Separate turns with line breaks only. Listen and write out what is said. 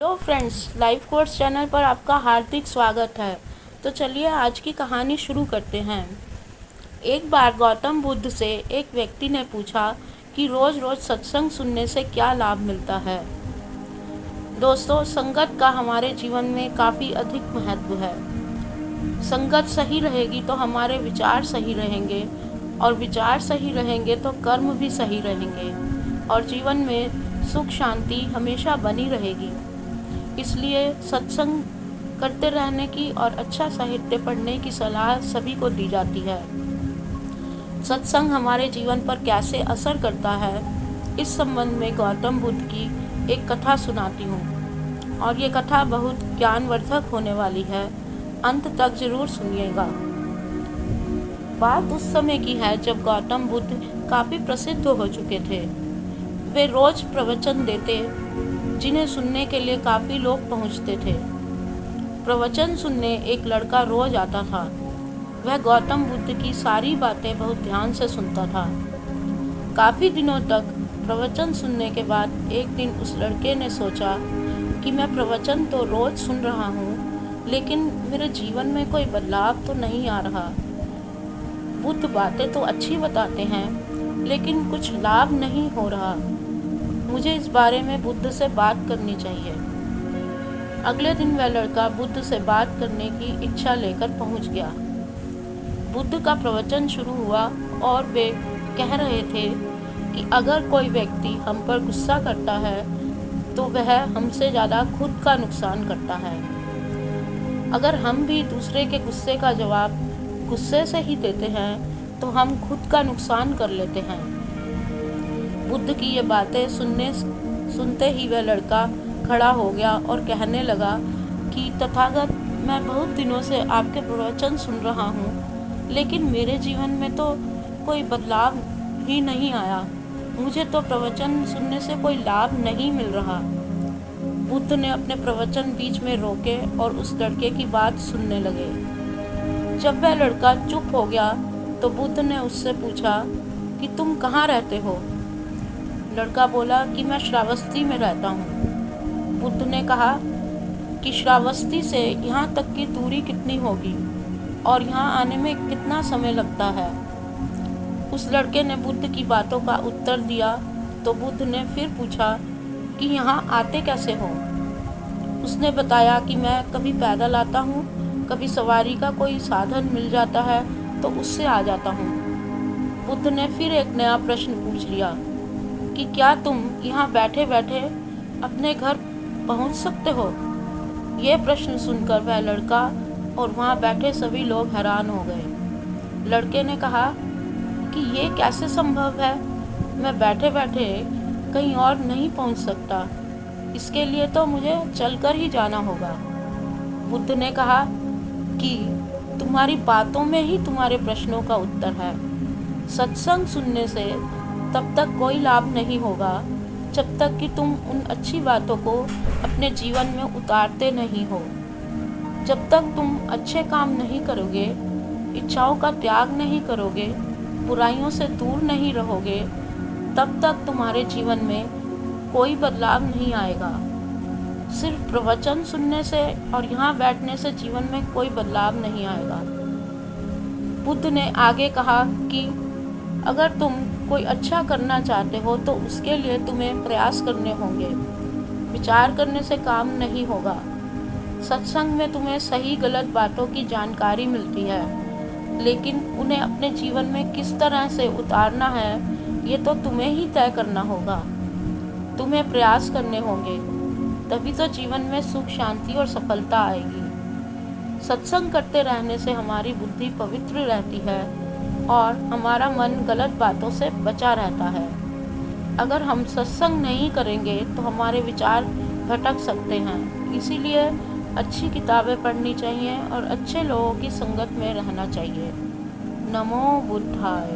Hello friends, life course channel पर आपका हार्दिक स्वागत है। तो चलिए आज की कहानी शुरू करते हैं। एक बार गौतम बुद्ध से एक व्यक्ति ने पूछा कि रोज़ रोज़ सत्संग सुनने से क्या लाभ मिलता है। दोस्तों, संगत का हमारे जीवन में काफ़ी अधिक महत्व है। संगत सही रहेगी तो हमारे विचार सही रहेंगे, और विचार सही रहेंगे तो कर्म भी सही रहेंगे, और जीवन में सुख शांति हमेशा बनी रहेगी। इसलिए सत्संग करते रहने की और अच्छा साहित्य पढ़ने की सलाह सभी को दी जाती है। सत्संग हमारे जीवन पर कैसे असर करता है, इस संबंध में गौतम बुद्ध की एक कथा सुनाती हूँ, और ये कथा बहुत ज्ञानवर्धक होने वाली है। अंत तक जरूर सुनिएगा। बात उस समय की है जब गौतम बुद्ध काफ़ी प्रसिद्ध हो चुके थे। वे रोज प्रवचन देते, जिन्हें सुनने के लिए काफ़ी लोग पहुंचते थे। प्रवचन सुनने एक लड़का रोज आता था। वह गौतम बुद्ध की सारी बातें बहुत ध्यान से सुनता था। काफ़ी दिनों तक प्रवचन सुनने के बाद एक दिन उस लड़के ने सोचा कि मैं प्रवचन तो रोज सुन रहा हूँ, लेकिन मेरे जीवन में कोई बदलाव तो नहीं आ रहा। बुद्ध बातें तो अच्छी बताते हैं, लेकिन कुछ लाभ नहीं हो रहा। मुझे इस बारे में बुद्ध से बात करनी चाहिए। अगले दिन वह लड़का बुद्ध से बात करने की इच्छा लेकर पहुंच गया। बुद्ध का प्रवचन शुरू हुआ और वे कह रहे थे कि अगर कोई व्यक्ति हम पर गुस्सा करता है तो वह हमसे ज़्यादा खुद का नुकसान करता है। अगर हम भी दूसरे के गुस्से का जवाब गुस्से से ही देते हैं तो हम खुद का नुकसान कर लेते हैं। बुद्ध की ये बातें सुनते ही वह लड़का खड़ा हो गया और कहने लगा कि तथागत, मैं बहुत दिनों से आपके प्रवचन सुन रहा हूँ, लेकिन मेरे जीवन में तो कोई बदलाव ही नहीं आया। मुझे तो प्रवचन सुनने से कोई लाभ नहीं मिल रहा। बुद्ध ने अपने प्रवचन बीच में रोके और उस लड़के की बात सुनने लगे। जब वह लड़का चुप हो गया तो बुद्ध ने उससे पूछा कि तुम कहाँ रहते हो। लड़का बोला कि मैं श्रावस्ती में रहता हूँ। बुद्ध ने कहा कि श्रावस्ती से यहाँ तक की दूरी कितनी होगी और यहाँ आने में कितना समय लगता है। उस लड़के ने बुद्ध की बातों का उत्तर दिया तो बुद्ध ने फिर पूछा कि यहाँ आते कैसे हो। उसने बताया कि मैं कभी पैदल आता हूँ, कभी सवारी का कोई साधन मिल जाता है तो उससे आ जाता हूँ। बुद्ध ने फिर एक नया प्रश्न पूछ लिया कि क्या तुम यहाँ बैठे बैठे अपने घर पहुँच सकते हो। ये प्रश्न सुनकर वह लड़का और वहाँ बैठे सभी लोग हैरान हो गए। लड़के ने कहा कि ये कैसे संभव है, मैं बैठे बैठे कहीं और नहीं पहुँच सकता, इसके लिए तो मुझे चलकर ही जाना होगा। बुद्ध ने कहा कि तुम्हारी बातों में ही तुम्हारे प्रश्नों का उत्तर है। सत्संग सुनने से तब तक कोई लाभ नहीं होगा जब तक कि तुम उन अच्छी बातों को अपने जीवन में उतारते नहीं हो। जब तक तुम अच्छे काम नहीं करोगे, इच्छाओं का त्याग नहीं करोगे, बुराइयों से दूर नहीं रहोगे, तब तक तुम्हारे जीवन में कोई बदलाव नहीं आएगा। सिर्फ प्रवचन सुनने से और यहाँ बैठने से जीवन में कोई बदलाव नहीं आएगा। बुद्ध ने आगे कहा कि अगर तुम कोई अच्छा करना चाहते हो तो उसके लिए तुम्हें प्रयास करने होंगे। विचार करने से काम नहीं होगा। सत्संग में तुम्हें सही गलत बातों की जानकारी मिलती है, लेकिन उन्हें अपने जीवन में किस तरह से उतारना है ये तो तुम्हें ही तय करना होगा। तुम्हें प्रयास करने होंगे, तभी तो जीवन में सुख शांति और सफलता आएगी। सत्संग करते रहने से हमारी बुद्धि पवित्र रहती है और हमारा मन गलत बातों से बचा रहता है। अगर हम सत्संग नहीं करेंगे तो हमारे विचार भटक सकते हैं। इसीलिए अच्छी किताबें पढ़नी चाहिए और अच्छे लोगों की संगत में रहना चाहिए। नमो बुद्धाय।